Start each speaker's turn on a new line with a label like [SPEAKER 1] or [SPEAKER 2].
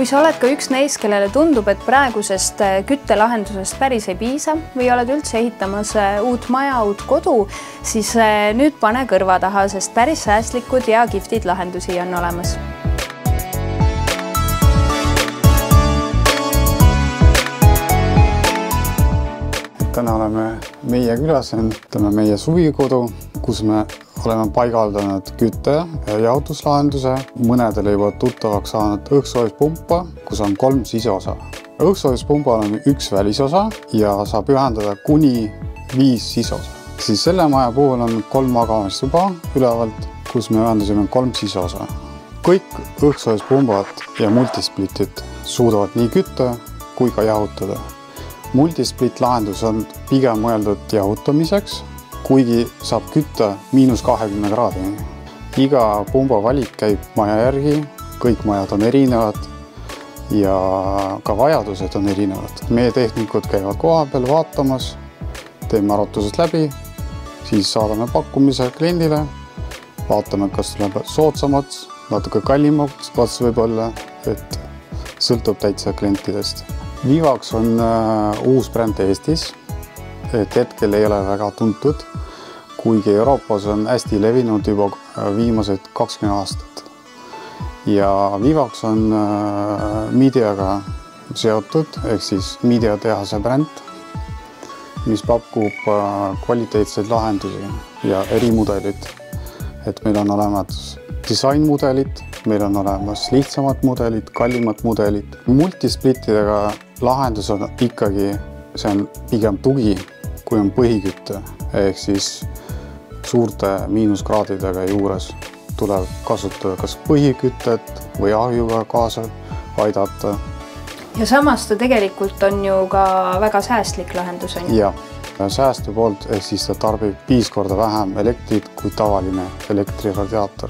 [SPEAKER 1] Kui sa oled ka üks neist, kellele tundub, et praegusest küttelahendusest päris ei piisa või oled üldse ehitamas uut maja, uut kodu, siis nüüd pane kõrva taha, sest päris säästlikud ja kihvtid lahendusi on olemas.
[SPEAKER 2] Täna oleme meie külas, meie suvikodu, kus me oleme paigaldanud kütte- ja jahutuslahenduse. Mõnedele juba tuttavaks saanud õhksoojuspumpa, kus on 3 siseosa. Õhksoojuspumpa on üks välisosa ja saab ühendada kuni 5 siseosa. Siis selle maja puhul on 3 magamistuba ülevalt, kus me ühendasime 3 siseosa. Kõik õhksoojuspunbad ja multisplitid suudavad nii kütta kui ka jahutada. Multisplit lahendus on pigem mõeldud jahutamiseks, kuigi saab kütta -20 kraadini. Iga pumba valik käib maja järgi, kõik majad on erinevad ja ka vajadused on erinevad. Meie tehnikud käivad koha peal vaatamas, teeme arvutused läbi, siis saadame pakkumise kliendile, vaatame, kas tuleb soodsamaks, natuke kallimaks, kas võib olla, et sõltub täitsa klientidest. Vivax on uus bränd Eestis, et hetkel ei ole väga tuntud, kuigi Euroopas on hästi levinud juba viimased 20 aastat. Ja Vivax on Midiaga seotud, ehk siis Midia tehase bränd, mis pakub kvaliteetseid lahendusi ja erimudelid. Et meil on olemas disainmudelid, meil on olemas lihtsamad mudelid, kallimad mudelid. Multisplittidega lahendus on ikkagi, see on pigem tugi, kui on põhikütte, ehk siis suurte miinuskraadidega juures tuleb kasutada kas põhikütet või ahjuga kaasa aidata.
[SPEAKER 1] Ja samas ta tegelikult on ju ka väga säästlik lahendus.
[SPEAKER 2] Ja säästu poolt, ehk siis ta tarbib 5 korda vähem elektrit kui tavaline elektriradiaator.